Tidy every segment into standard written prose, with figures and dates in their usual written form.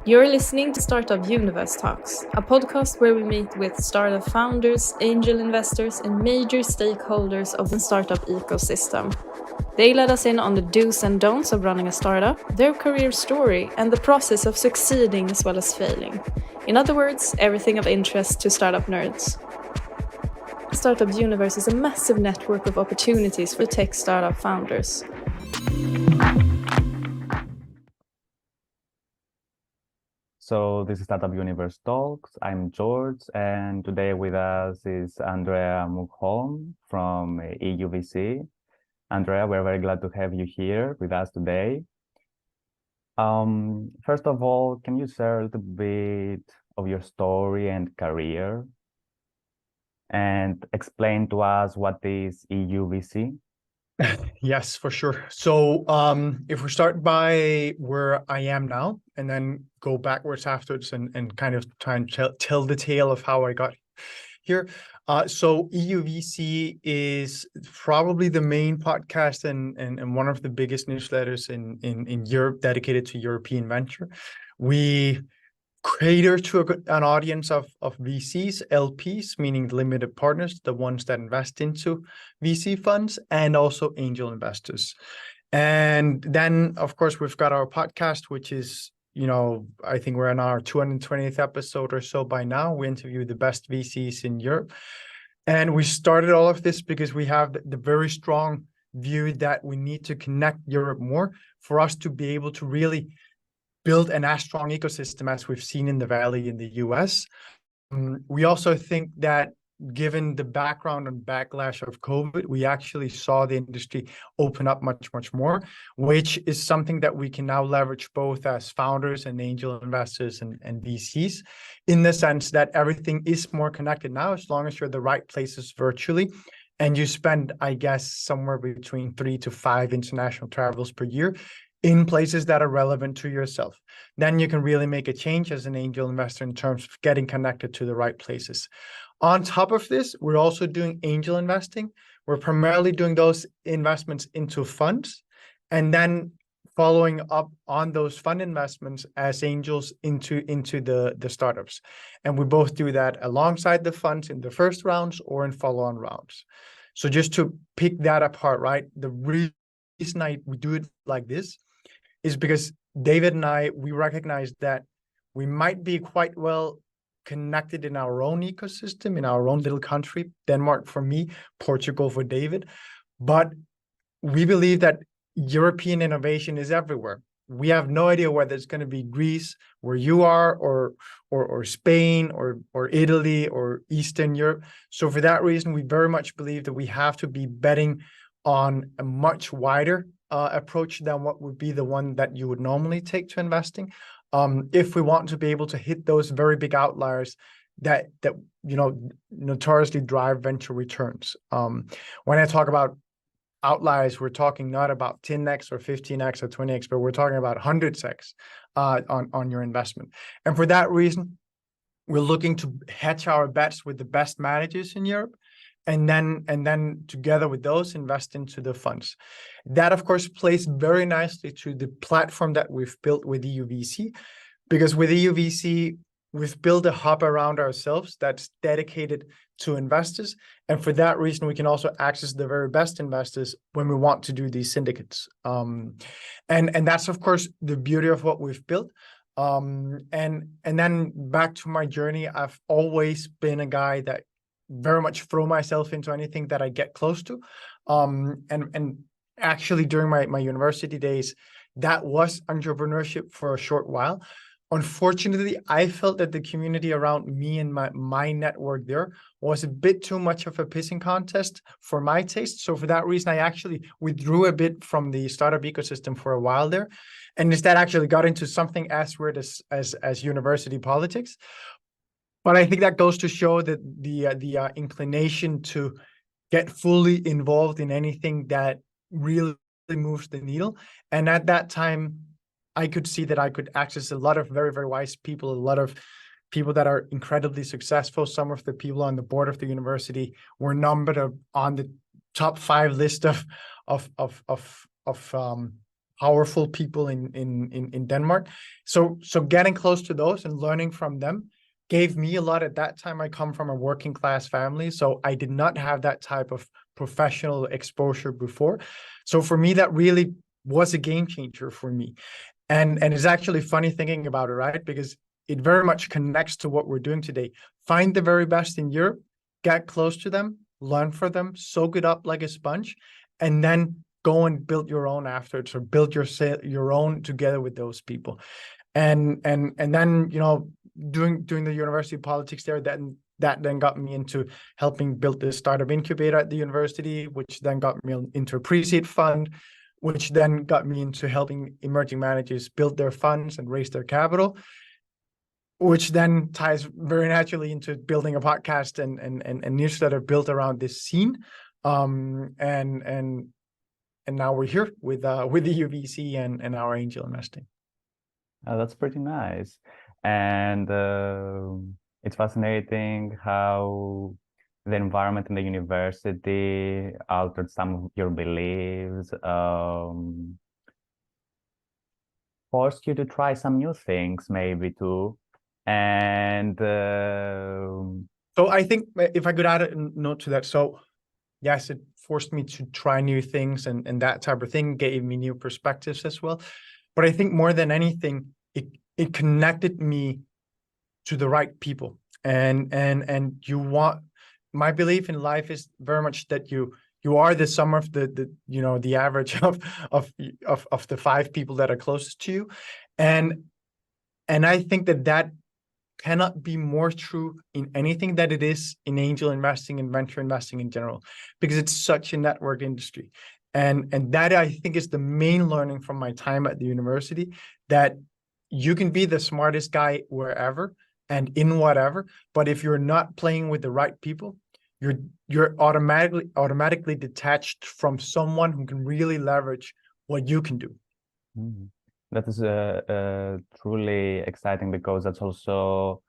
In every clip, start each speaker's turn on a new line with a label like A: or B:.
A: You're listening to Startup Universe Talks, a podcast where we meet with startup founders, angel investors, and major stakeholders of the startup ecosystem. They let us in on the do's and don'ts of running a startup, their career story, and the process of succeeding as well as failing. In other words, everything of interest to startup nerds. Startup Universe is a massive network of opportunities for tech startup founders.
B: So this is Startup Universe Talks. I'm George, and today with us is Andrea Holm from EUVC. Andrea, we're very glad to have you here with us today. First of all, can you share a little bit of your story and career and explain to us what is EUVC?
C: Yes, for sure. So if we start by where I am now and then go backwards afterwards and kind of try and tell the tale of how I got here. So EUVC is probably the main podcast and one of the biggest newsletters in Europe dedicated to European venture. We cater to an audience of VCs, LPs, meaning limited partners, the ones that invest into VC funds, and also angel investors. And then, of course, we've got our podcast, which is, I think we're on our 220th episode or so by now. We interview the best VCs in Europe. And we started all of this because we have the very strong view that we need to connect Europe more for us to be able to really build an as strong ecosystem as we've seen in the Valley in the US. We also think that given the background and backlash of COVID, we actually saw the industry open up much, much more, which is something that we can now leverage both as founders and angel investors and VCs, in the sense that everything is more connected now, as long as you're the right places virtually. And you spend, I guess, somewhere between 3 to 5 international travels per year in places that are relevant to yourself. Then you can really make a change as an angel investor in terms of getting connected to the right places. On top of this, we're also doing angel investing. We're primarily doing those investments into funds and then following up on those fund investments as angels into the startups. And we both do that alongside the funds in the first rounds or in follow-on rounds. So just to pick that apart, right? The reason we do it like this is because David and I, we recognize that we might be quite well connected in our own ecosystem, in our own little country, Denmark for me, Portugal for David. But we believe that European innovation is everywhere. We have no idea whether it's going to be Greece, where you are, or Spain, or Italy, or Eastern Europe. So for that reason, we very much believe that we have to be betting on a much wider approach than what would be the one that you would normally take to investing, if we want to be able to hit those very big outliers that notoriously drive venture returns. When I talk about outliers, we're talking not about 10x or 15x or 20x, but we're talking about 100x on your investment. And for that reason, we're looking to hedge our bets with the best managers in Europe, and then together with those, invest into the funds. That, of course, plays very nicely to the platform that we've built with EUVC, because with EUVC, we've built a hub around ourselves that's dedicated to investors. And for that reason, we can also access the very best investors when we want to do these syndicates. And that's, of course, the beauty of what we've built. And then back to my journey, I've always been a guy that very much throw myself into anything that I get close to. And actually during my university days, that was entrepreneurship for a short while. Unfortunately, I felt that the community around me and my network there was a bit too much of a pissing contest for my taste. So for that reason, I actually withdrew a bit from the startup ecosystem for a while there, and instead actually got into something as weird as university politics. But I think that goes to show that the inclination to get fully involved in anything that really moves the needle. And at that time, I could see that I could access a lot of very, very wise people, a lot of people that are incredibly successful. Some of the people on the board of the university were numbered on the top 5 list of powerful people in Denmark. So getting close to those and learning from them gave me a lot. At that time, I come from a working class family, so I did not have that type of professional exposure before. So for me, that really was a game changer for me. And it's actually funny thinking about it, right? Because it very much connects to what we're doing today. Find the very best in Europe, get close to them, learn from them, soak it up like a sponge, and then go and build your own afterwards, or build your own together with those people. And then, doing the university politics there, that then got me into helping build the startup incubator at the university, which then got me into a pre-seed fund, which then got me into helping emerging managers build their funds and raise their capital, which then ties very naturally into building a podcast and newsletter built around this scene. And now we're here with the EUVC and our angel investing.
B: That's pretty nice. And it's fascinating how the environment in the university altered some of your beliefs, forced you to try some new things maybe too. And
C: so I think if I could add a note to that, so yes, it forced me to try new things, and that type of thing gave me new perspectives as well. But I think more than anything, it connected me to the right people. And my belief in life is very much that you are the sum of the average of the 5 people that are closest to you. And I think that cannot be more true in anything that it is in angel investing and venture investing in general, because it's such a network industry. And that, I think, is the main learning from my time at the university, that you can be the smartest guy wherever and in whatever, but if you're not playing with the right people, you're automatically detached from someone who can really leverage what you can do.
B: Mm-hmm. That is truly exciting, because that's also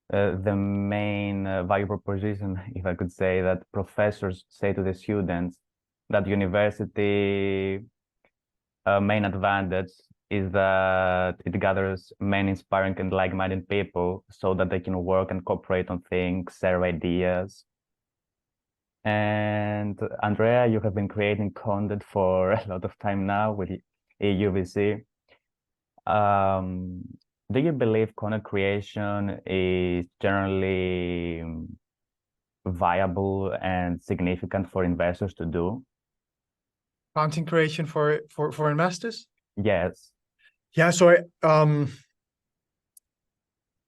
B: the main value proposition, if I could say, that professors say to the students, that university main advantage is that it gathers many inspiring and like-minded people so that they can work and cooperate on things, share ideas. And Andrea, you have been creating content for a lot of time now with EUVC. Do you believe content creation is generally viable and significant for investors to do?
C: Content creation for investors?
B: Yes.
C: Yeah. So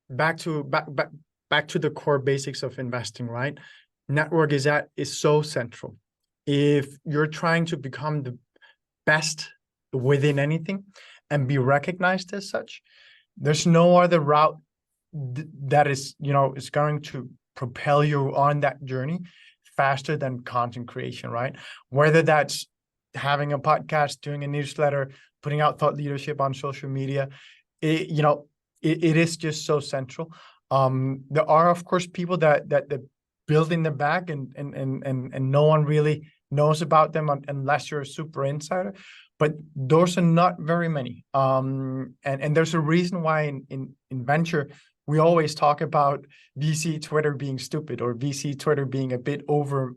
C: back to the core basics of investing, right? Network is so central. If you're trying to become the best within anything and be recognized as such, there's no other route that is going to propel you on that journey faster than content creation, right? Whether that's having a podcast, doing a newsletter, putting out thought leadership on social media, it is just so central. There are, of course, people that build in the back and no one really knows about them unless you're a super insider. But those are not very many. And there's a reason why in venture, we always talk about VC Twitter being stupid, or VC Twitter being a bit over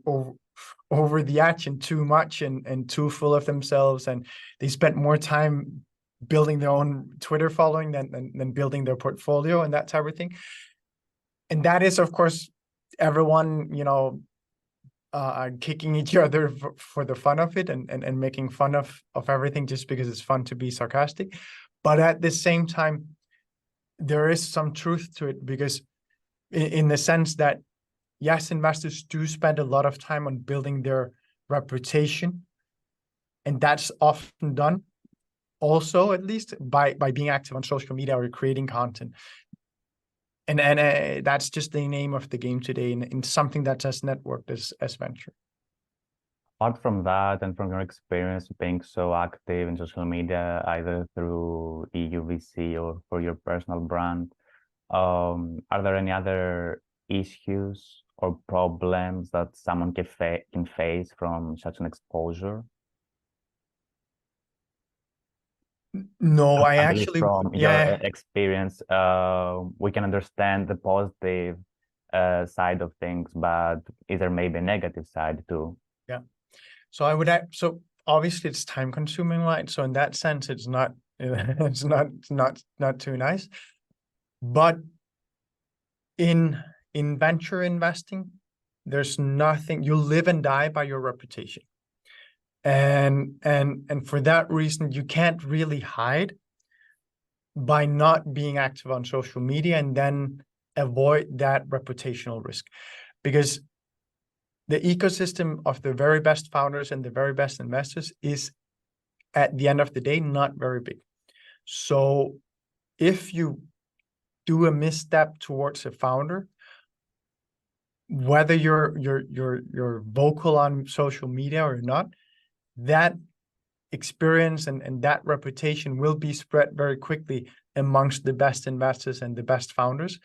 C: the edge and too much and too full of themselves. And they spent more time building their own Twitter following than building their portfolio and that type of thing. And that is, of course, everyone, kicking each other for the fun of it and making fun of everything just because it's fun to be sarcastic. But at the same time, there is some truth to it, because in the sense that, yes, investors do spend a lot of time on building their reputation, and that's often done also, at least by being active on social media or creating content. And that's just the name of the game today, in something that's as networked as venture.
B: Apart from that, and from your experience being so active in social media, either through EUVC or for your personal brand, are there any other issues or problems that someone can face from such an exposure?
C: No, I
B: At least
C: actually,
B: from your
C: yeah,
B: experience, we can understand the positive side of things, but is there maybe a negative side too?
C: yeah. So I would, so obviously it's time consuming, right? So in that sense, it's not, not too nice. But in venture investing, there's nothing, you live and die by your reputation. And for that reason, you can't really hide by not being active on social media and then avoid that reputational risk. Because the ecosystem of the very best founders and the very best investors is, at the end of the day, not very big. So if you do a misstep towards a founder, whether you're vocal on social media or not, that experience and that reputation will be spread very quickly amongst the best investors and the best founders.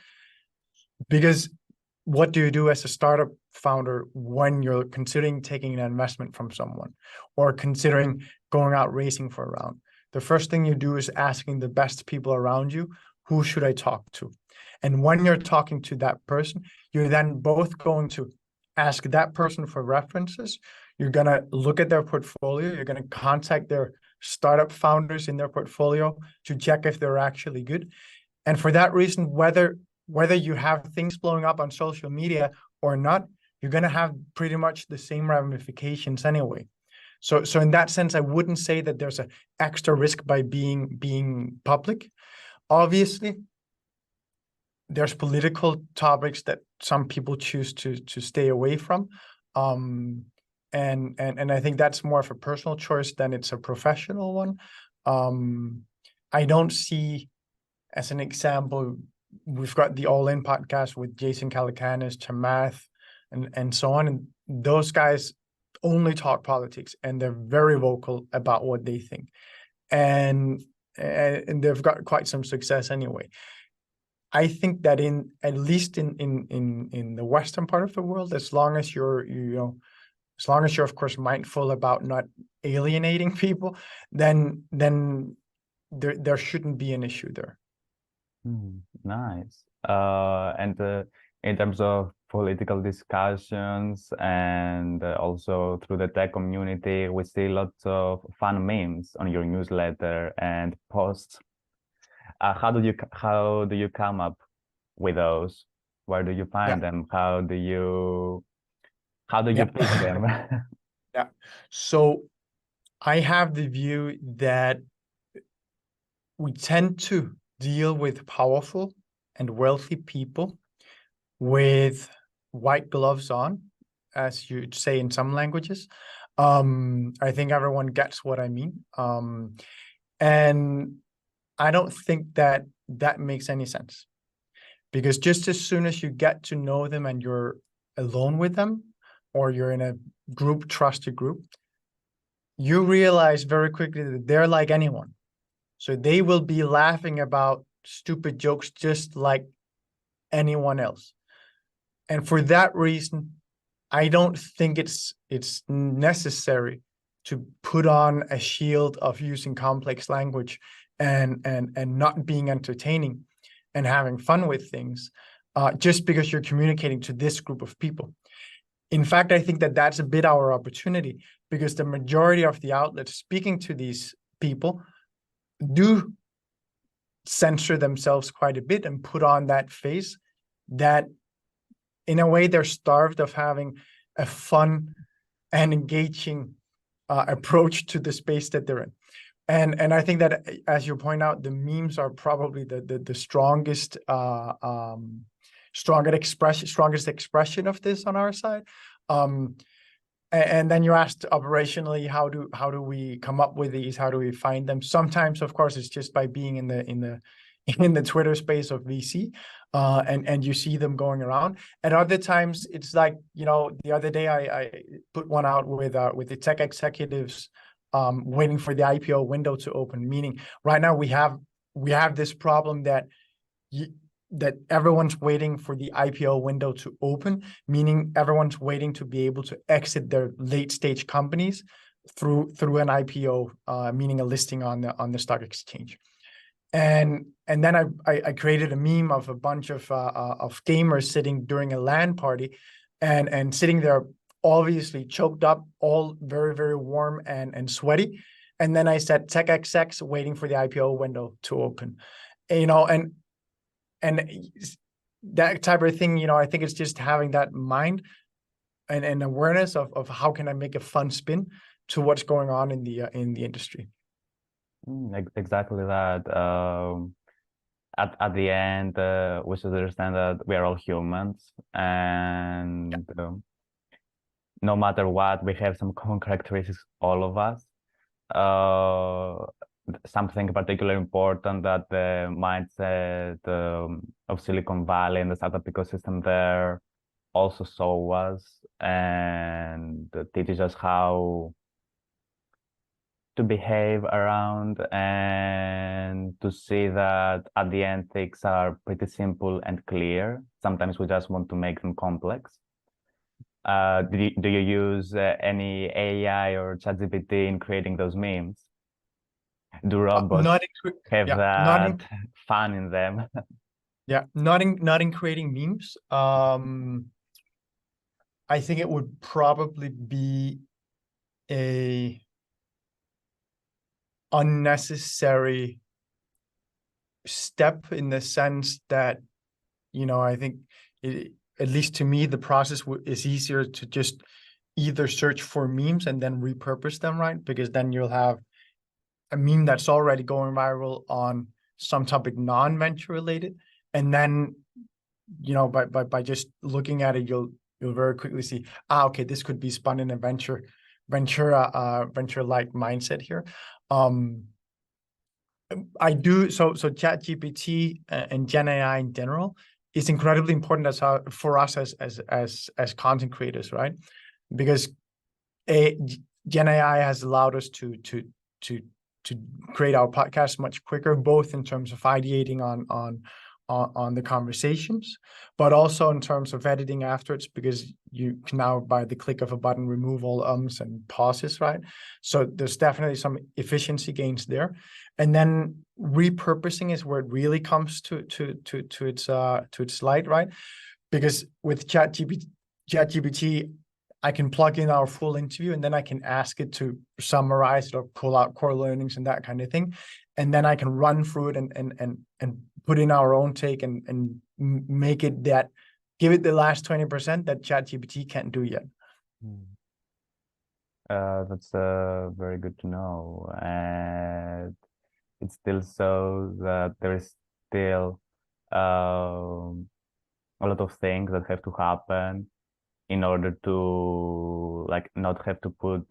C: Because what do you do as a startup founder when you're considering taking an investment from someone or considering going out racing for a round? The first thing you do is asking the best people around you, who should I talk to? And when you're talking to that person, you're then both going to ask that person for references. You're going to look at their portfolio. You're going to contact their startup founders in their portfolio to check if they're actually good. And for that reason, whether you have things blowing up on social media or not, you're going to have pretty much the same ramifications anyway. So in that sense, I wouldn't say that there's an extra risk by being public. Obviously, there's political topics that some people choose to stay away from. And I think that's more of a personal choice than it's a professional one. I don't see, as an example, we've got the All In podcast with Jason Calacanis, Chamath, and so on. And those guys only talk politics, and they're very vocal about what they think. And they've got quite some success anyway. I think that at least in the Western part of the world, as long as you're of course mindful about not alienating people, then there shouldn't be an issue there.
B: Nice. And in terms of political discussions and also through the tech community, we see lots of fun memes on your newsletter and posts. How do you come up with those? Where do you find them? How do you pick them?
C: Yeah. So I have the view that we tend to deal with powerful and wealthy people with white gloves on, as you'd say in some languages. I think everyone gets what I mean. And I don't think that makes any sense, because just as soon as you get to know them and you're alone with them, or you're in a trusted group, you realize very quickly that they're like anyone. So they will be laughing about stupid jokes just like anyone else. And for that reason, I don't think it's necessary to put on a shield of using complex language and not being entertaining and having fun with things, just because you're communicating to this group of people. In fact, I think that that's a bit our opportunity, because the majority of the outlets speaking to these people do censor themselves quite a bit and put on that face that, in a way, they're starved of having a fun and engaging approach to the space that they're in. And I think that, as you point out, the memes are probably the strongest strongest expression of this on our side. And then you asked operationally, how do we come up with these? How do we find them? Sometimes, of course, it's just by being in the Twitter space of VC, and you see them going around. And other times, it's like, the other day I put one out with the tech executives waiting for the IPO window to open. Meaning, right now we have this problem that everyone's waiting for the IPO window to open, meaning everyone's waiting to be able to exit their late stage companies through an IPO, meaning a listing on the stock exchange. And then I created a meme of a bunch of gamers sitting during a LAN party, and sitting there obviously choked up, all very, very warm and sweaty. And then I said tech XX waiting for the IPO window to open, and that type of thing. I think it's just having that mind and awareness of how can I make a fun spin to what's going on in the industry.
B: Exactly that. At the end, we should understand that we are all humans, and no matter what, we have some common characteristics, all of us. Something particularly important that the mindset of Silicon Valley and the startup ecosystem there also show us, and teaches us how to behave around, and to see that at the end things are pretty simple and clear. Sometimes we just want to make them complex. Do you use any AI or ChatGPT in creating those memes? Do robots have that fun in them?
C: Yeah, not in creating memes. I think it would probably be a unnecessary step, in the sense that, I think at least to me, the process is easier to just either search for memes and then repurpose them, right? Because then you'll have a meme that's already going viral on some topic non-venture related, and then by just looking at it, you'll very quickly see, okay, this could be spun in a venture like mindset here. I do so ChatGPT and Gen AI in general is incredibly important for us as content creators, right? Because Gen AI has allowed us to create our podcast much quicker, both in terms of ideating on the conversations, but also in terms of editing afterwards, because you can now, by the click of a button, remove all ums and pauses, right? So there's definitely some efficiency gains there. And then repurposing is where it really comes to its light, right? Because with ChatGPT, I can plug in our full interview, and then I can ask it to summarize it or pull out core learnings and that kind of thing. And then I can run through it and put in our own take and make it give it the last 20% that ChatGPT can't do yet.
B: That's very good to know. And it still shows that there is still a lot of things that have to happen in order to not have to put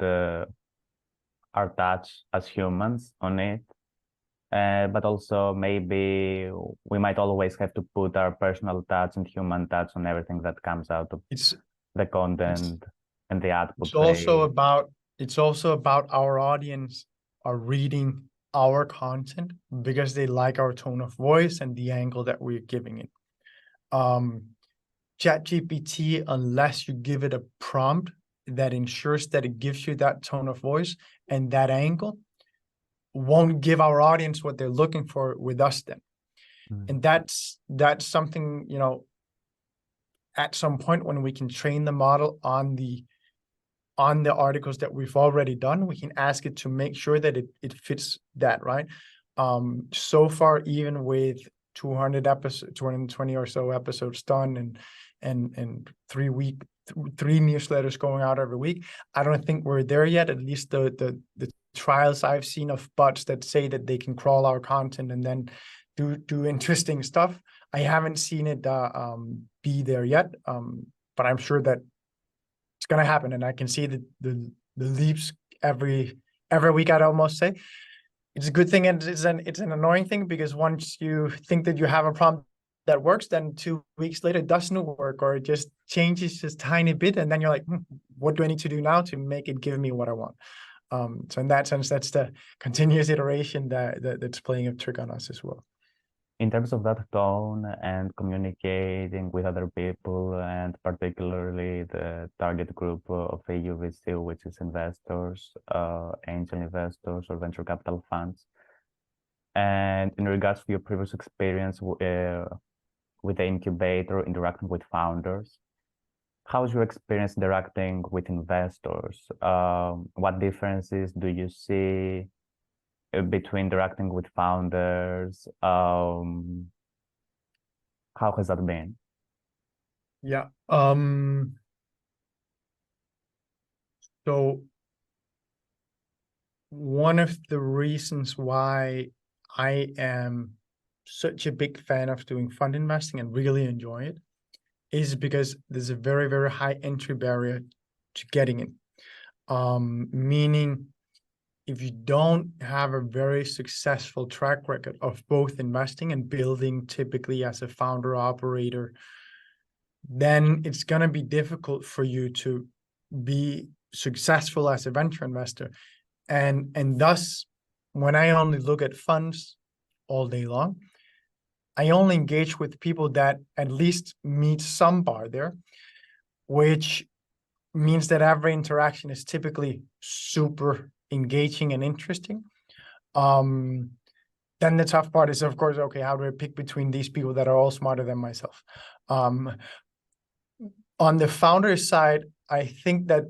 B: our touch as humans on it. But also maybe we might always have to put our personal touch and human touch on everything that comes out of the content and the output.
C: It's also about our audience are reading our content because they like our tone of voice and the angle that we're giving it. ChatGPT, unless you give it a prompt that ensures that it gives you that tone of voice and that angle, won't give our audience what they're looking for with us then. And that's something, at some point when we can train the model on the articles that we've already done, we can ask it to make sure that it fits that, right? So far, even with 220 or so episodes done and 3 newsletters going out every week, I don't think we're there yet. At least the trials I've seen of bots that say that they can crawl our content and then do interesting stuff, I haven't seen it be there yet. But I'm sure that it's going to happen, and I can see the leaps every week. I'd almost say it's a good thing, and it's an annoying thing, because once you think that you have a prompt that works, then 2 weeks later it doesn't work, or it just changes just a tiny bit, and then you're like, what do I need to do now to make it give me what I want? So in that sense, that's the continuous iteration that's playing a trick on us as well.
B: in terms of that tone and communicating with other people, and particularly the target group of EUVC, which is investors, angel investors, or venture capital funds. And in regards to your previous experience with the incubator, interacting with founders, how's your experience interacting with investors? What differences do you see between interacting with founders? How has that been?
C: Yeah. So one of the reasons why I am such a big fan of doing fund investing and really enjoy it is because there's a very, very high entry barrier to getting in. Meaning if you don't have a very successful track record of both investing and building, typically as a founder operator, then it's going to be difficult for you to be successful as a venture investor. And thus, when I only look at funds all day long, I only engage with people that at least meet some bar there, which means that every interaction is typically super engaging and interesting. Then the tough part is, of course, okay, how do I pick between these people that are all smarter than myself? On the founder side, I think that,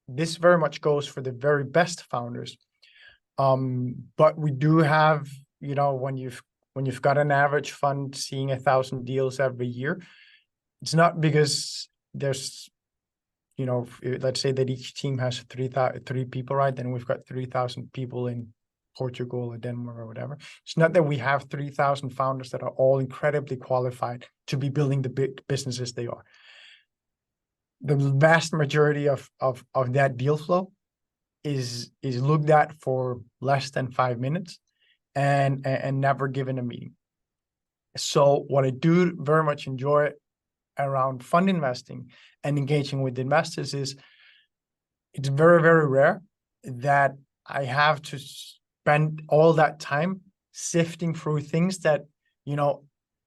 C: this very much goes for the very best founders. But we do have, when you've got an average fund seeing 1,000 deals every year, it's not because there's, let's say that each team has three people, right? Then we've got 3,000 people in Portugal or Denmark or whatever. It's not that we have 3,000 founders that are all incredibly qualified to be building the big businesses they are. The vast majority of that deal flow is looked at for less than 5 minutes and never given a meeting. So what I do very much enjoy around fund investing and engaging with investors is it's very, very rare that I have to spend all that time sifting through things that,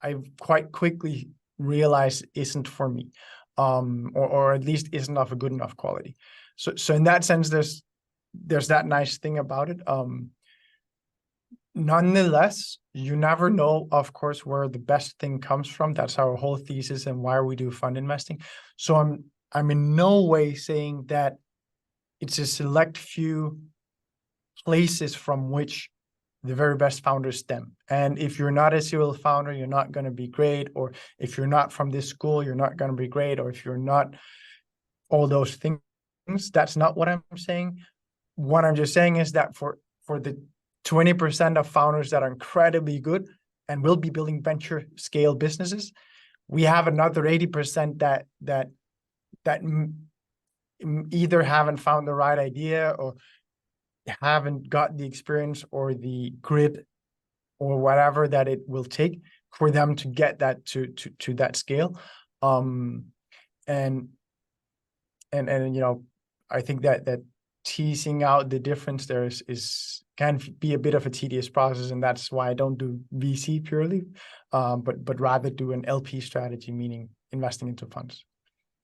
C: I quite quickly realize isn't for me. Or at least isn't of a good enough quality. So in that sense, there's that nice thing about it. Nonetheless, you never know, of course, where the best thing comes from. That's our whole thesis and why we do fund investing. So I'm in no way saying that it's a select few places from which the very best founders stem. And if you're not a serial founder, you're not going to be great. Or if you're not from this school, you're not going to be great. Or if you're not all those things, that's not what I'm saying. What I'm just saying is that for the 20% of founders that are incredibly good and will be building venture scale businesses, we have another 80% that either haven't found the right idea or haven't got the experience or the grit or whatever that it will take for them to get that to that scale. And I think that teasing out the difference there can be a bit of a tedious process, and that's why I don't do VC purely, but rather do an LP strategy, meaning investing into funds.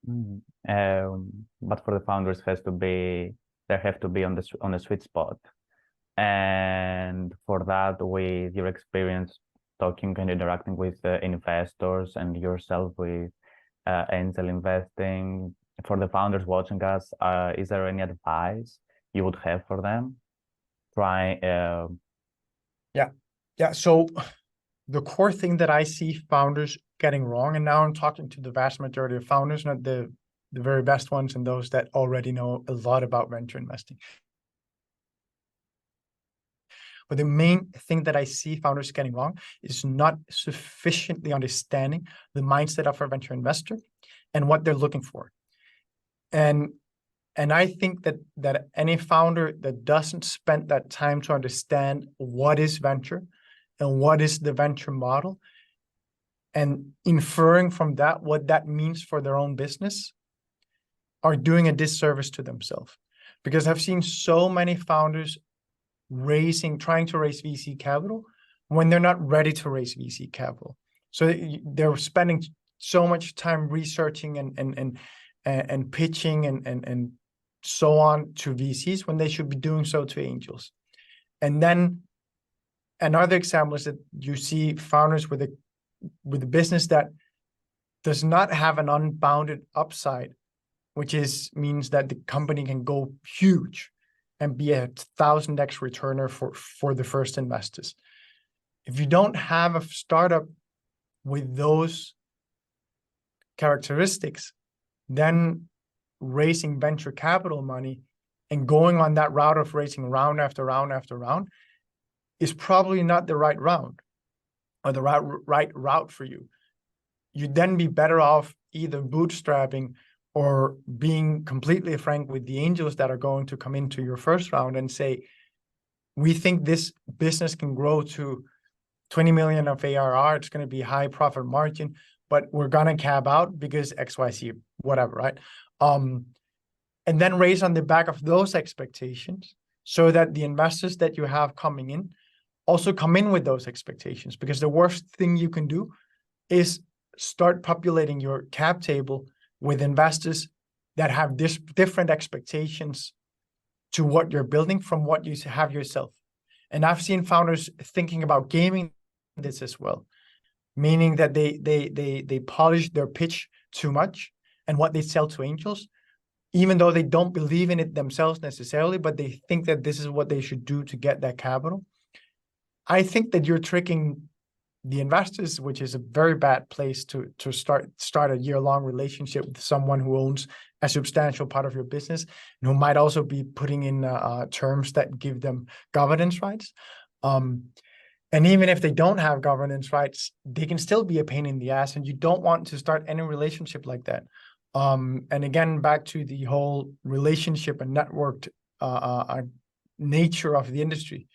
B: But for the founders, they have to be on the sweet spot. And for that, with your experience talking and interacting with investors and yourself with angel investing, for the founders watching us, is there any advice you would have for them?
C: Yeah. So the core thing that I see founders getting wrong, and now I'm talking to the vast majority of founders, not the very best ones and those that already know a lot about venture investing. But the main thing that I see founders getting wrong is not sufficiently understanding the mindset of a venture investor and what they're looking for. And I think that any founder that doesn't spend that time to understand what is venture and what is the venture model, and inferring from that what that means for their own business, are doing a disservice to themselves. Because I've seen so many founders trying to raise VC capital when they're not ready to raise VC capital. So they're spending so much time researching and pitching and so on to VCs when they should be doing so to angels. And then another example is that you see founders with a business that does not have an unbounded upside, which means that the company can go huge and be a 1000x returner for the first investors. If you don't have a startup with those characteristics, then raising venture capital money and going on that route of raising round after round after round is probably not the right round or the right route for you. You'd then be better off either bootstrapping or being completely frank with the angels that are going to come into your first round and say, we think this business can grow to 20 million of ARR. It's going to be high profit margin, but we're going to cap out because XYZ, whatever, right? And then raise on the back of those expectations so that the investors that you have coming in also come in with those expectations, because the worst thing you can do is start populating your cap table with investors that have different expectations to what you're building from what you have yourself. And I've seen founders thinking about gaming this as well, meaning that they polish their pitch too much and what they sell to angels, even though they don't believe in it themselves necessarily, but they think that this is what they should do to get that capital. I think that you're tricking the investors, which is a very bad place to start a year-long relationship with someone who owns a substantial part of your business and who might also be putting in terms that give them governance rights. And even if they don't have governance rights, they can still be a pain in the ass, and you don't want to start any relationship like that. And again, back to the whole relationship and networked nature of the industry.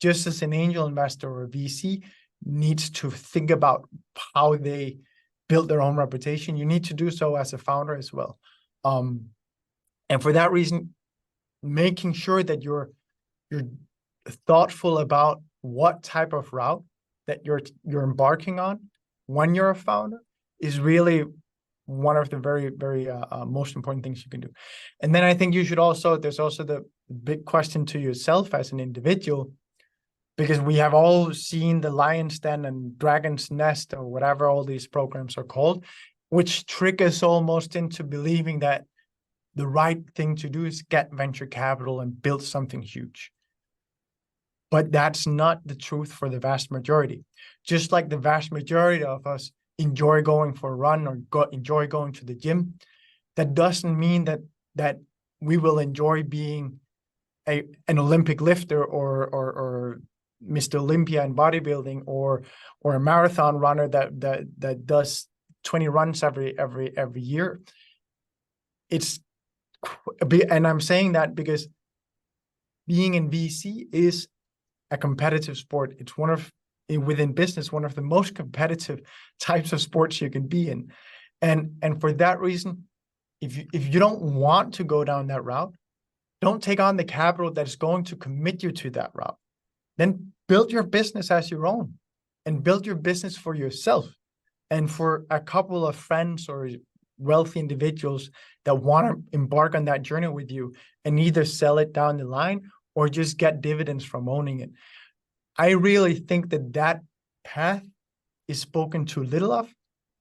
C: Just as an angel investor or a VC needs to think about how they build their own reputation, you need to do so as a founder as well. And for that reason, making sure that you're thoughtful about what type of route that you're embarking on when you're a founder is really one of the very, very most important things you can do. And then I think you should also, there's also the big question to yourself as an individual, because we have all seen the Lion's Den and Dragon's Nest or whatever all these programs are called, which trick us almost into believing that the right thing to do is get venture capital and build something huge. But that's not the truth for the vast majority. Just like the vast majority of us enjoy going for a run or enjoy going to the gym, that doesn't mean that we will enjoy being an Olympic lifter or Mr. Olympia in bodybuilding or a marathon runner that does 20 runs every year. And I'm saying that because being in VC is a competitive sport. It's within business, one of the most competitive types of sports you can be in. And for that reason, if you don't want to go down that route, don't take on the capital that is going to commit you to that route. Then build your business as your own and build your business for yourself and for a couple of friends or wealthy individuals that want to embark on that journey with you and either sell it down the line or just get dividends from owning it. I really think that path is spoken too little of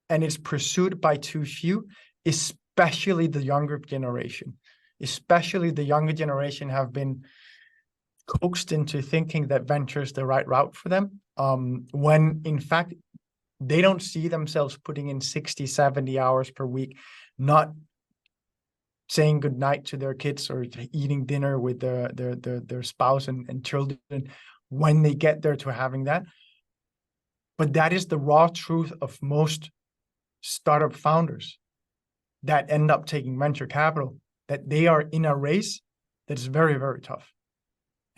C: and is pursued by too few, especially the younger generation. Especially the younger generation have been coaxed into thinking that venture is the right route for them, when in fact, they don't see themselves putting in 60, 70 hours per week, not saying goodnight to their kids or eating dinner with their spouse and children when they get there to having that. But that is the raw truth of most startup founders that end up taking venture capital, that they are in a race that is very, very tough.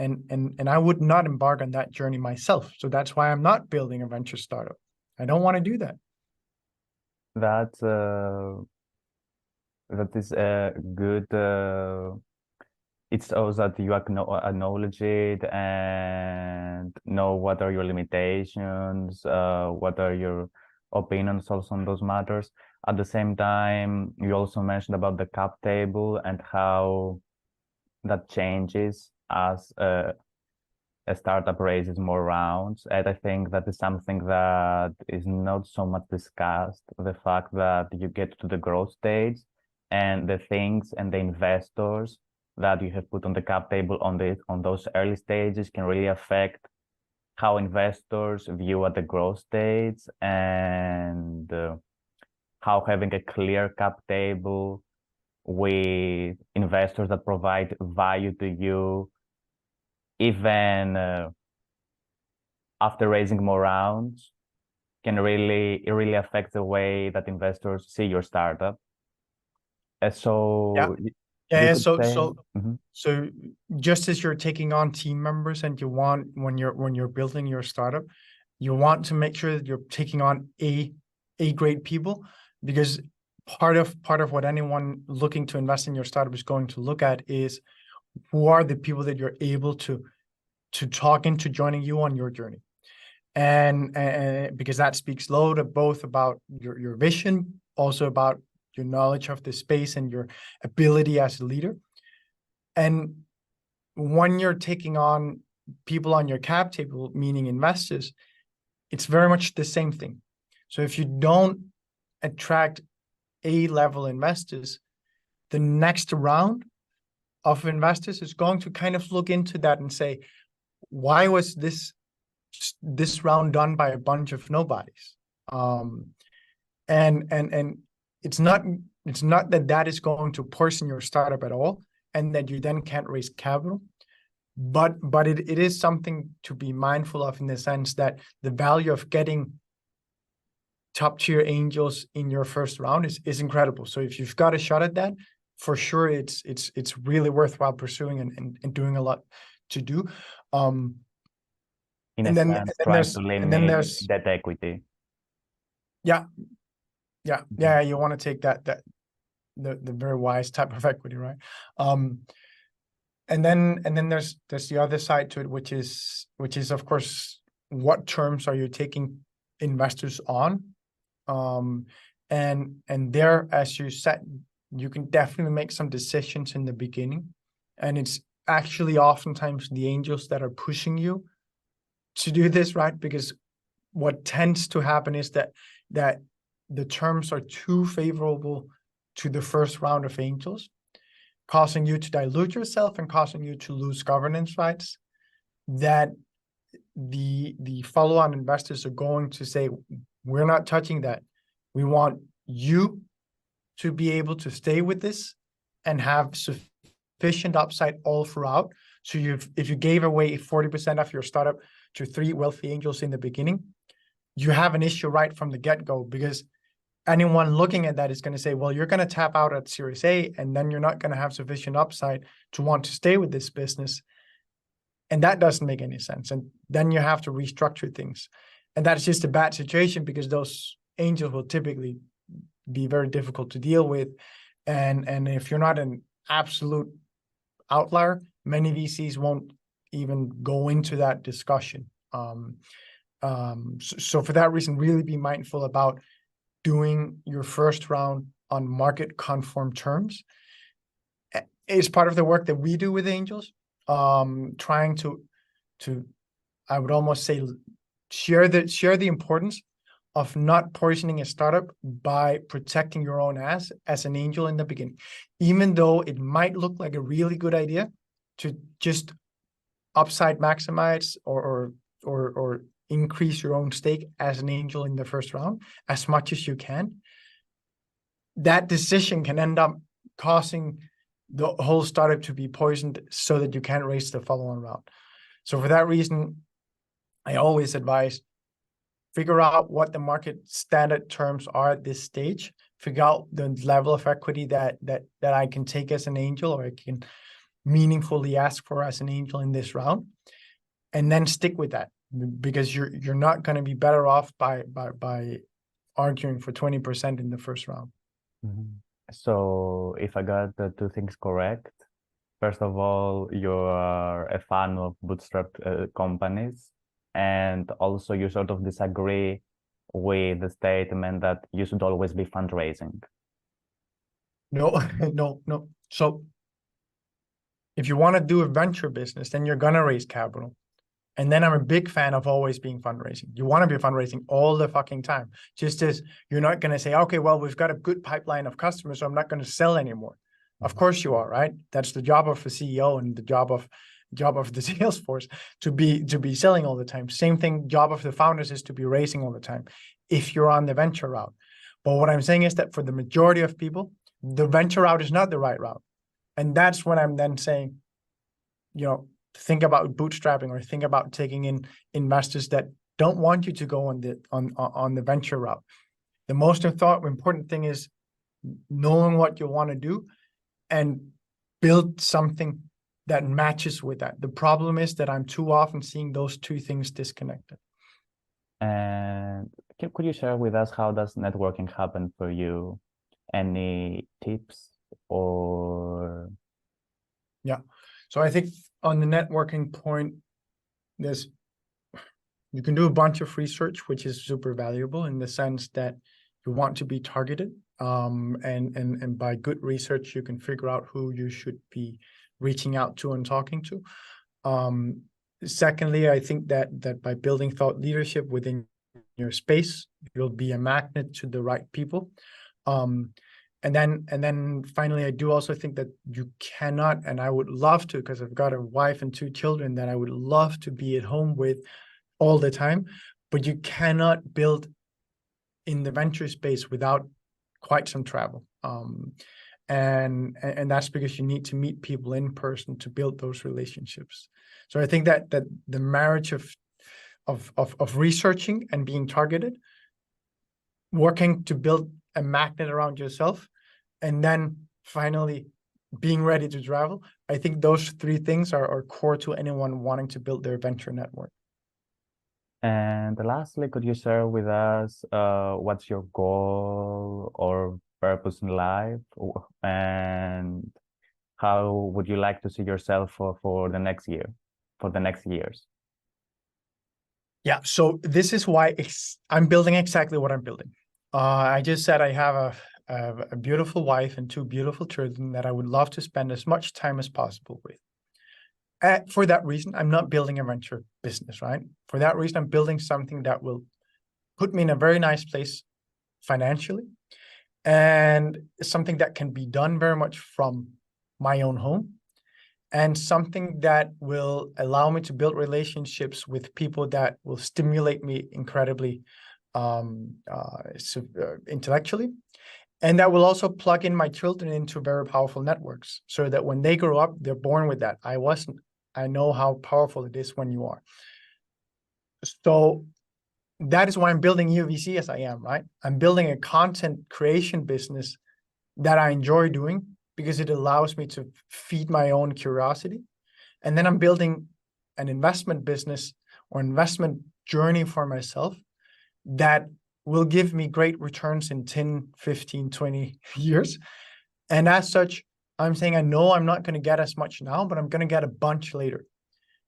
C: And I would not embark on that journey myself. So that's why I'm not building a venture startup. I don't want to do that.
B: That is a good it shows that you acknowledge it and know what are your limitations, what are your opinions also on those matters. At the same time, you also mentioned about the cap table and how that changes as a startup raises more rounds. And I think that is something that is not so much discussed, the fact that you get to the growth stage and the things and the investors that you have put on the cap table on those early stages can really affect how investors view at the growth stage, and how having a clear cap table with investors that provide value to you even after raising more rounds can really affect the way that investors see your startup. So
C: Yeah,
B: you could
C: so
B: say,
C: so just as you're taking on team members and you want, when you're building your startup, you want to make sure that you're taking on A grade people, because part of what anyone looking to invest in your startup is going to look at is who are the people that you're able to talk into joining you on your journey. And because that speaks loud both about your vision, also about your knowledge of the space and your ability as a leader. And when you're taking on people on your cap table, meaning investors, it's very much the same thing. So if you don't attract A-level investors, the next round of investors is going to kind of look into that and say, why was this round done by a bunch of nobodies? And it's not that is going to poison your startup at all, and that you then can't raise capital. But it is something to be mindful of, in the sense that the value of getting top tier angels in your first round is incredible. So if you've got a shot at that, for sure it's really worthwhile pursuing and doing a lot to do.
B: in a
C: and then
B: sense, trying to limit debt equity.
C: Yeah, you want to take that the very wise type of equity, right? And then there's the other side to it, which is of course, what terms are you taking investors on? And there, as you said, you can definitely make some decisions in the beginning, and it's actually oftentimes the angels that are pushing you to do this, right? Because what tends to happen is that the terms are too favorable to the first round of angels, causing you to dilute yourself and causing you to lose governance rights, that the follow-on investors are going to say, we're not touching that. We want you to be able to stay with this and have sufficient upside all throughout. So if you gave away 40% of your startup to 3 wealthy angels in the beginning, you have an issue right from the get-go, because anyone looking at that is going to say, well, you're going to tap out at Series A, and then you're not going to have sufficient upside to want to stay with this business. And that doesn't make any sense. And then you have to restructure things. And that's just a bad situation, because those angels will typically be very difficult to deal with. And if you're not an absolute outlier, many VCs won't even go into that discussion. So for that reason, really be mindful about doing your first round on market conform terms. It's part of the work that we do with angels, trying to I would almost say share the importance of not poisoning a startup by protecting your own ass as an angel in the beginning, even though it might look like a really good idea to just upside maximize or increase your own stake as an angel in the first round as much as you can. That decision can end up causing the whole startup to be poisoned so that you can't raise the follow-on round. So for that reason, I always advise, figure out what the market standard terms are at this stage, figure out the level of equity that I can take as an angel, or I can meaningfully ask for as an angel in this round, and then stick with that, because you're not going to be better off by arguing for 20% in the first round.
B: So if I got the 2 things correct, First of all, you are a fan of bootstrap companies, and also you sort of disagree with the statement that you should always be fundraising.
C: No, no. So if you want to do a venture business, then you're gonna raise capital. And then I'm a big fan of always being fundraising. You want to be fundraising all the fucking time. Just as you're not going to say, okay, well, we've got a good pipeline of customers, so I'm not going to sell anymore. Of course you are, right? That's the job of a CEO and the job of the sales force to be selling all the time. Same thing, job of the founders is to be raising all the time if you're on the venture route. But what I'm saying is that for the majority of people, the venture route is not the right route. And that's when I'm then saying, think about bootstrapping or think about taking in investors that don't want you to go on the venture route. The most important thing is knowing what you want to do and build something that matches with that. The problem is that I'm too often seeing those two things disconnected.
B: And could you share with us how does networking happen for you? Any tips or?
C: Yeah. So I think on the networking point, you can do a bunch of research, which is super valuable in the sense that you want to be targeted. And by good research, you can figure out who you should be reaching out to and talking to. Secondly, I think that by building thought leadership within your space, you'll be a magnet to the right people. And then finally, I do also think that you cannot, and I would love to, because I've got a wife and 2 children that I would love to be at home with all the time, but you cannot build in the venture space without quite some travel. And that's because you need to meet people in person to build those relationships. So I think that the marriage of researching and being targeted, working to build a magnet around yourself, and then finally being ready to travel. I think those 3 things are core to anyone wanting to build their venture network.
B: And lastly, could you share with us what's your goal or purpose in life, and how would you like to see yourself for the next year, for the next years?
C: Yeah, so this is why I'm building exactly what I'm building. I just said I have a beautiful wife and 2 beautiful children that I would love to spend as much time as possible with. For that reason, I'm not building a venture business, right? For that reason, I'm building something that will put me in a very nice place financially, and something that can be done very much from my own home, and something that will allow me to build relationships with people that will stimulate me incredibly intellectually, and that will also plug in my children into very powerful networks so that when they grow up, they're born with that. I know how powerful it is when you are. So that is why I'm building EUVC as I am, right? I'm building a content creation business that I enjoy doing because it allows me to feed my own curiosity. And then I'm building an investment business or investment journey for myself that will give me great returns in 10, 15, 20 years. And as such, I'm saying, I know I'm not going to get as much now, but I'm going to get a bunch later.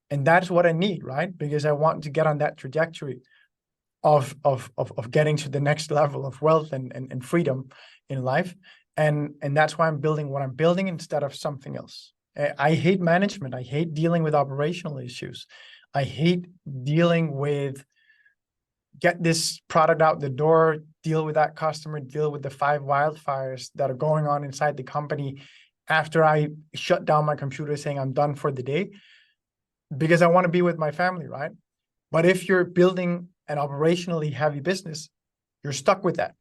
C: And that's what I need, right? Because I want to get on that trajectory of getting to the next level of wealth and freedom in life. And that's why I'm building what I'm building instead of something else. I hate management. I hate dealing with operational issues. I hate dealing with get this product out the door, deal with that customer, deal with the 5 wildfires that are going on inside the company after I shut down my computer saying I'm done for the day, because I want to be with my family, right? But if you're building an operationally heavy business, you're stuck with that,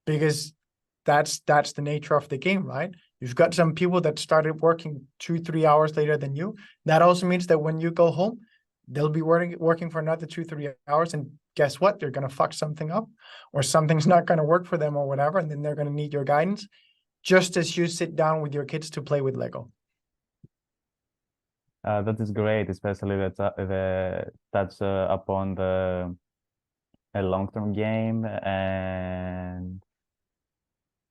C: because that's the nature of the game, right? You've got some people that started working 2-3 hours later than you. That also means that when you go home, they'll be working for another 2-3 hours, and guess what? They're going to fuck something up, or something's not going to work for them or whatever, and then they're going to need your guidance, just as you sit down with your kids to play with Lego.
B: That is great, especially that's upon a long-term game and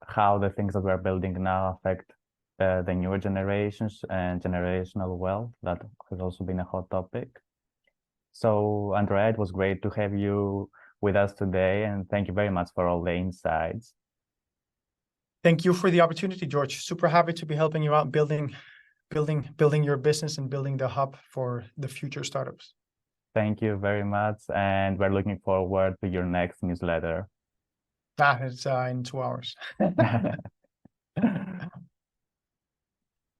B: how the things that we're building now affect the newer generations and generational wealth. That has also been a hot topic. So, Andrea, it was great to have you with us today, and thank you very much for all the insights.
C: Thank you for the opportunity, George. Super happy to be helping you out building your business and building the hub for the future startups.
B: Thank you very much, and we're looking forward to your next newsletter.
C: It's in 2 hours.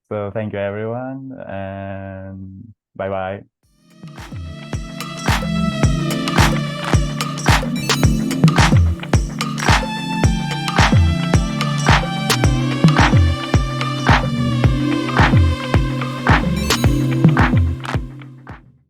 B: So thank you, everyone, and bye-bye.